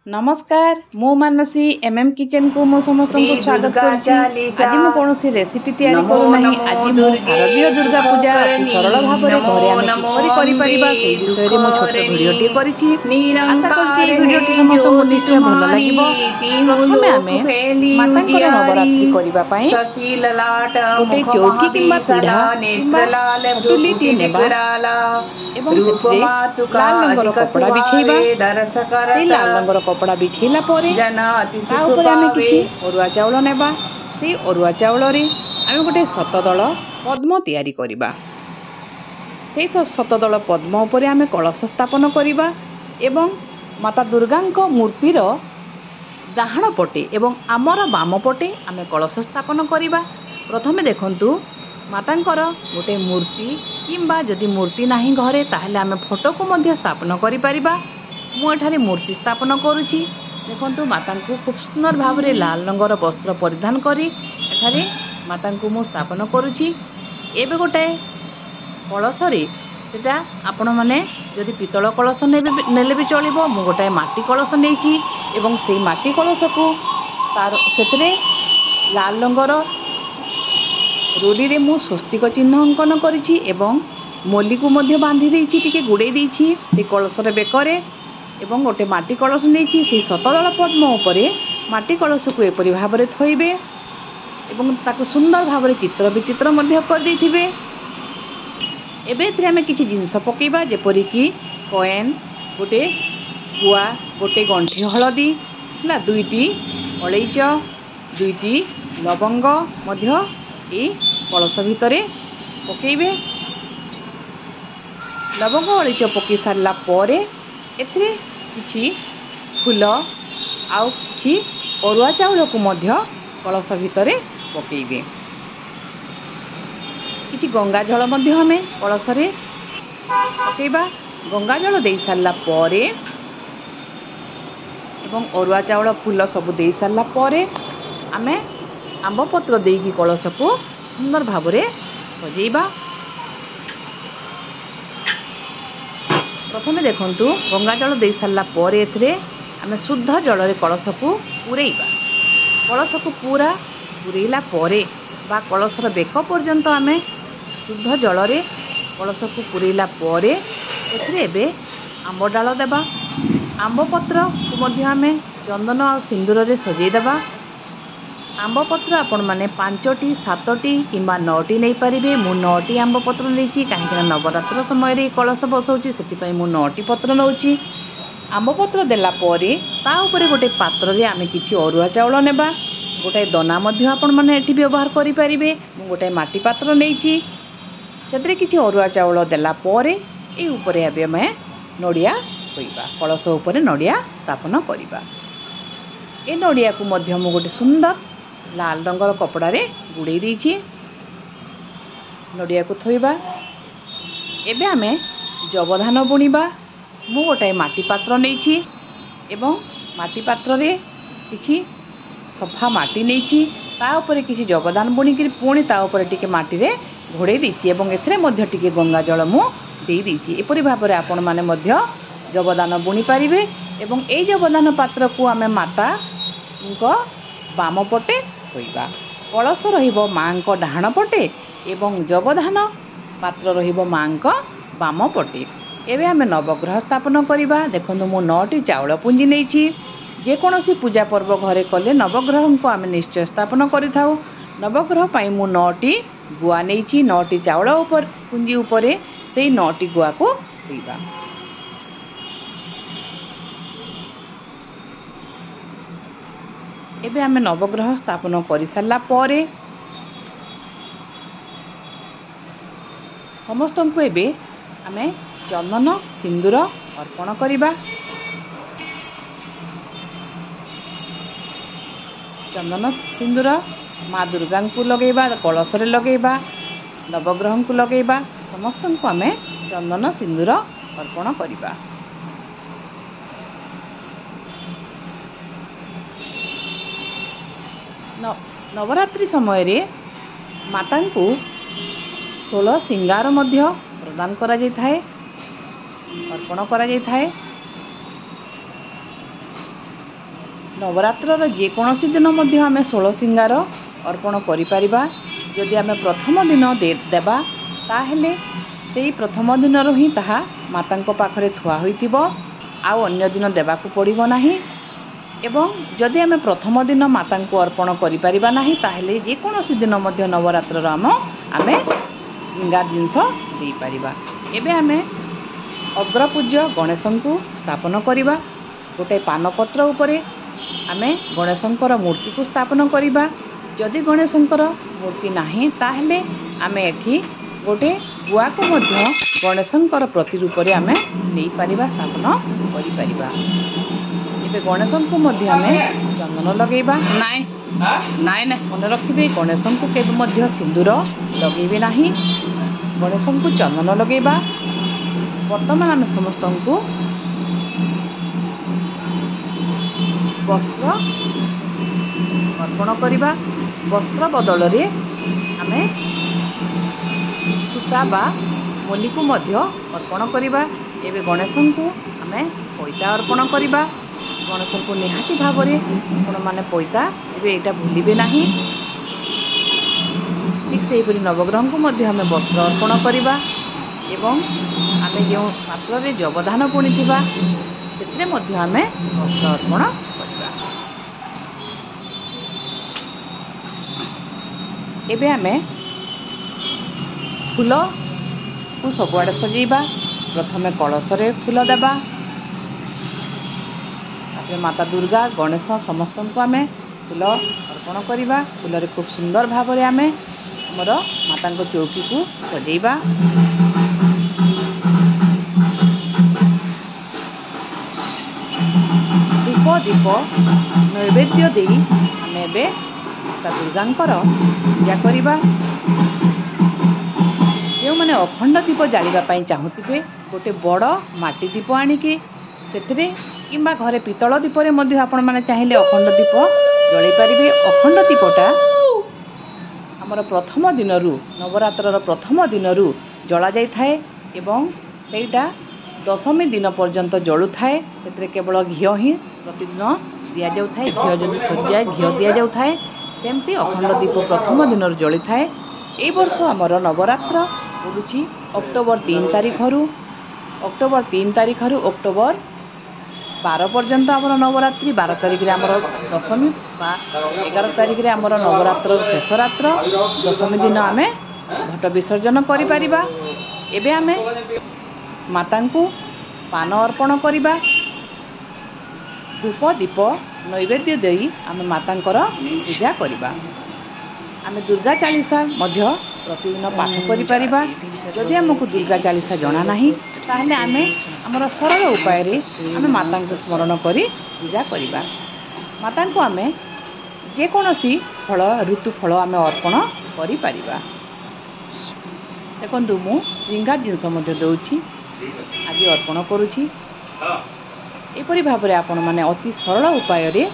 नमस्कार मु Mansi MM kitchen को मो समस्त को स्वागत करुच्ची। आज मु कौन रेसिपी तैयारी करू नाही। आज मु शारदीय दुर्गा पूजा अति सरल भाव में घरे आमे किपरि करि परिबा से विषय रे मो छोट वीडियो टी करिछि। आशा करछि ए वीडियो टी समस्त को निश्चय भल लागिबो। प्रथमे आमे मातांकर नवरात्रि करिबा पई गोटे चौकी किंबा पीढ़ा किंबा खटुली टी नेबा एवं सेथिरे लाल रंगर कपड़ा बिछेबा। से लाल रंगर कपड़ा बिछेला परे ता ऊपर आमे किछि अरुआ चाउल नेबा। से अरुआ चाउल रे आमे गोटे शतदल पद्म तैयारी करिबा। से शतदल पद्म ऊपर आमे कलश स्थापन करिबा एवं माता दुर्गांक मूर्तिर डाहाण पटे एवं आमर बाम पटे आमे कलश स्थापन करिबा। प्रथमे देखंतु मातांकर गोटे मूर्ति किंबा जदि मूर्ति नाही घरे ताहले आमे फोटो को मध्य स्थापन करि परिबा। मु एठारे मूर्ति स्थापन करुछि। देखंतु माता को खूब सुंदर भाव रे लाल रंगर वस्त्र परिधान करी एठारे माता को मु स्थापन करुछि। एबे गोटे कलश रे सेटा आपण माने जदि पितल कलश नेले भी चलिबो। मु गोटे माटी कलश नेछि एवं सेई माटी कलश को तार सेतरे लाल रंगर रूढ़ी रे मु स्वस्तिक चिन्ह अंकन करिछि एवं मोली को मध्य बांधी देछि टिके गुड़े देछि से कलश रे बेकरे एवं गोटे माटी कलश नेछि। से शतदल पद्म उपरे माटी कलश को एपरि भाव रे थोइबे एवं ताको सुंदर भाव रे चित्र विचित्र मध्य कर देथिबे। एबे एथिरे हमें किछि जिंस पकेबा जेपरि कि कॉइन गोटे गुआ गोटे गंठी हळदी ना दुईटी अलैच दुईटी लवंग मध्य ए कलश भितरे पकेबे। लवंग अलैच पकई सारला परे एथिरे किछि फूल आउ किछि अरुआ चाउल को मध्य कलश भितरे पकेबे। किछि गंगा जल मध्य हमें कलश रे पकेबा। गंगा जल देई सारला परे एवं अरुआ चाउल फूल सब देई सारला परे आमे आंब पत्र देकी कलश को सुंदर भाव रे सजेइबा। प्रथमे देखंतु गंगा जल दे सारला परे एथिरे आमे शुद्ध जल रे कलश को पुरैबा। कलश को पूरा पुरैला परे बा कलश र बेक पर्यंत आमे शुद्ध जल रे कलश को पुरैला परे एथिरे एबे आंब डाल देबा। आंब पत्र को मध्य आमे चंदन आ सिंदूर रे सजै देबा। आंब पत्र आपण माने 5टी 7टी किंबा 9टी नहीं पारिबे। मु 9टी आंब पत्र लेछि काहे नवरात्र समय रे कलश बसौछि सेति पई मु 9टी पत्र नउछि। आंब पत्र देला परे ता ऊपर गोटे पात्र रे आमे किछि अरुआ चाउल नेबा। गोटे दना मध्य आपण माने एठी व्यवहार करि परिबे। मु गोटे माटी पात्र नेछि सेतरे किछि अरुआ चाउल देला परे ए ऊपर आबे मैं नडिया होइबा। कलश ऊपर नडिया स्थापन करिबा। ए नडिया को मध्य मु गोटे सुंदर लाल रंगर कपड़ा रे गुड़े देछि। नडिया को थोइबा। एबे आमे जबधान बुणीबा। मु गोटे माटी पात्र नेछि एवं माटी पात्र रे किछि सफा माटी नेछि ता ऊपर किछि जबधान बुणी कि पुणी ता ऊपर टिके माटी रे घोड़े देछि एवं एथरे मध्य टिके गंगा जल मु देई देछि। एपरि भाव रे आपण माने मध्य जबधान बुणी पारिबे एवं एई जबधान पात्र को आमे माता को बाम पटे थोइबा। कलश रहिबो मांको डाहाण पटे एवं जबधान पात्र रहिबो मांको बाम पटे। एबे आमे नवग्रह स्थापन करिबा। देखंतु मु 9टी चाउल पुंजी नेछि। जे कोनोसी पूजा पर्व घरे कले नवग्रह को आमे निश्चय स्थापन करिथाउ। नवग्रह पई मु 9टी गुआ नेछि। 9टी चाउल ऊपर पुंजी ऊपरे सेई 9टी गुआ को थोइबा। एबे आमे नवग्रह स्थापन करि सारला परे समस्त को एबे आमे चंदन सिंदूर अर्पण करिबा। चंदन सिंदूर माँ दुर्गा को लगेबा। कलश रे लगेबा। नवग्रह को लगेबा। समस्त को आमे चंदन सिंदूर अर्पण करिबा। नवरात्रि समय रे माता को 16 सिंगार मध्य प्रदान करा जाय थाए अर्पण करा जाय थाए। नवरात्रर जेकोसी दिन आम 16 सिंगार अर्पण करिपरिबा। जदि आम प्रथम दिन देबा ताहेले सेही प्रथम दिन ही ताहा माता पाखरे थुआ होइतिबो, आउ अन्य दिन देबाकू पड़िबो नाही। एवं जदि आम प्रथम दिन माता को अर्पण करिपरिबा नाही ताहेले जेकोसी दिन मध्य नवरात्रर आमे श्रृंगार जिनस देई परिबा। एबे आमे अग्रपूज्य गणेश को स्थापन करिबा। गोटे पानपत्र उपरे आमे गणेशंकर मूर्ति को स्थापन करिबा। जदि गणेशंकर मूर्ति नाही ताहेले आमे एठी गोटे गुआ को मध्य गणेशंकर प्रतिरूप रे आमे नै परिबा, स्थापन करि परिबा। एबे गणेशन को मध्य आमे चंदन लगेबा नाय नाय ना मन रखिबे। गणेशन को केबे मध्य सिंदूर लगेबे नाही। गणेशन को चंदन लगेबा। वर्तमान आमे समस्त को वस्त्र अर्पण करिबा। वस्त्र बदल रे आमे सूता बा मोली को मध्य अर्पण करिबा। एबे गणेशन को आमे पैता अर्पण करिबा। गणेश को निहाती भाव में आपण मैंने पैता एबे एटा भूलिबे नाही। ठीक से नवग्रह को मध्य आमे वस्त्र अर्पण करिबा एवं आमे जो पात्र रे जबधान बुणीथिबा सेतरे मध्य आमे वस्त्र अर्पण करिबा। एबे आमे फूल को सबुआड़े सजेबा। प्रथमे कलश रे फूल देबा। माता दुर्गा गणेश समस्त को आमे फूल अर्पण करिबा। फूल रे खूब सुंदर भाव में आमे हमर माता को चौकी को सजेबा। दीप दीप नैवेद्य दे आमे एबे माता दुर्गांकर पूजा करिबा। जो माने अखंड दीप जालिबा पई चाहुतिबे गोटे बड़ माटी दीप आनिके सेथिरे किंबा घरे पितल दीपरे मध्य आपण माने चाहिले अखंड दीप जळै परिबे। अखंड दीपटा हमर प्रथम दिनरु नवरात्रर प्रथम दिनरु जळा जाय थाए एवं सेटा दशमी दिन पर्यंत जळु थाए। सेथिरे केवल घियो ही प्रतिदिन दिया जाउ थाए। घियो जदि सरि जाय घियो दिया जाउ थाए। सेमती अखंड दीप प्रथम दिनरु जळि थाए। एई वर्ष हमर नवरात्र बोलुची अक्टोबर 3 तारिखरु अक्टोबर 3 तारिखरु अक्टोबर 12 पर्यंत आमर नवरात्रि। 12 तारिख रे आमर दशमी बा 11 तारिख रे आमर नवरात्र शेष रात्र। दशमी दिन आमे घट विसर्जन करि परिबा। एबे आमे माता को पान अर्पण करिबा। धूप दीप नैवेद्य देई आमे मातांकर पूजा करिबा। आमे दुर्गा चालीसा मध्य प्रतिदिन पाठ करि परिबा। जदि हमको दुर्गा चालीसा जना नाही ताहले आमे हमर सरल उपाय रे आमे माता को स्मरण करी पूजा करिबा। माता को आमे जे कोनोसी फल ऋतु फल आमे अर्पण करि परिबा। देखंतु मु श्रृंगार जिनस मध्य दउछि आज अर्पण करूछि। एपरि भाव रे आपण माने अति सरल उपाय रे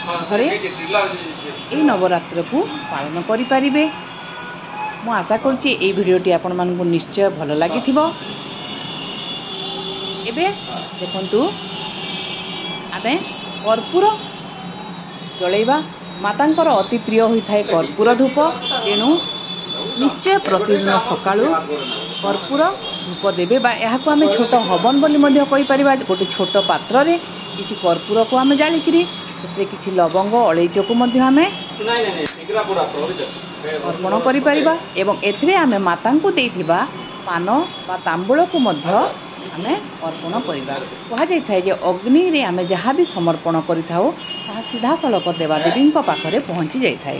घरे एई नवरात्र को पालन करि परिबे। मु आशा करछि एई भिडियोटी आपण मानकु निश्चय भल लागिथिबो। एबे देखंतु आमे कर्पूर जळैबा। मातांकर अति प्रिय होई थाए कर्पूर धूप। तेणु निश्चय प्रतिदिन सकाळु कर्पूर धूप देबे बा एहाको आमे छोट हवन बोली मध्य कहि परिबा। गोटे छोट पात्र रे किछि कर्पूर को आमे जालिकरी सेते किछि लवंग अलैच को मध्य आमे अर्पण करि परिबा एवं एथिरे आमे माता को देइथिबा पान बा तांबूल को मध्य आमे अर्पण करिबा। कहा जाय थाए जे अग्नि रे आमे जहा भी समर्पण करिथाओ ताहा सीधा सलक देवादेवी पाखरे पहुँची जाय थाए।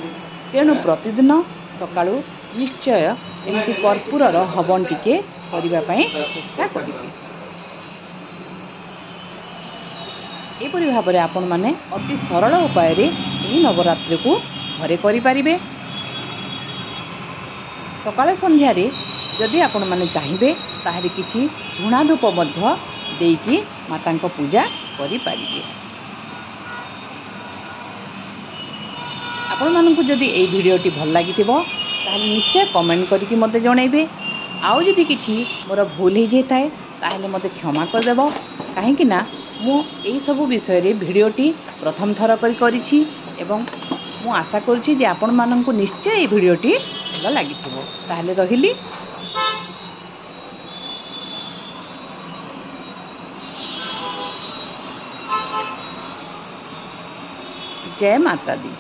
तेणु प्रतिदिन सकाळु निश्चय एमती कर्पूरर हवन टिके करिबा पई चेष्टा करिबे। एपरि भाव में आपण माने अति सरल उपाय रे एही नवरात्रि को घरे करि परिबे। सकाळे संध्या रे जदि आपण माने चाहिबे ताहले किछि झुणा धूप मध्य देकी मातांक पूजा करि परिबे। आपण मानकु जदि एई भिडियोटी भल लागिथिबो ताहले निश्चय कमेंट करके मते जणैबे। आउ जदि किछि मोर भूल हो जाए ताहले मते क्षमा कर देबो। काहे कि ना मु एई सब विषय रे भिडियोटी प्रथम थर करिछि एवं मु आशा करुछि जे आपण माननकु निश्चय एई भिडियोटी भल लागिथिबो। ताहले रहिली जय माता दी।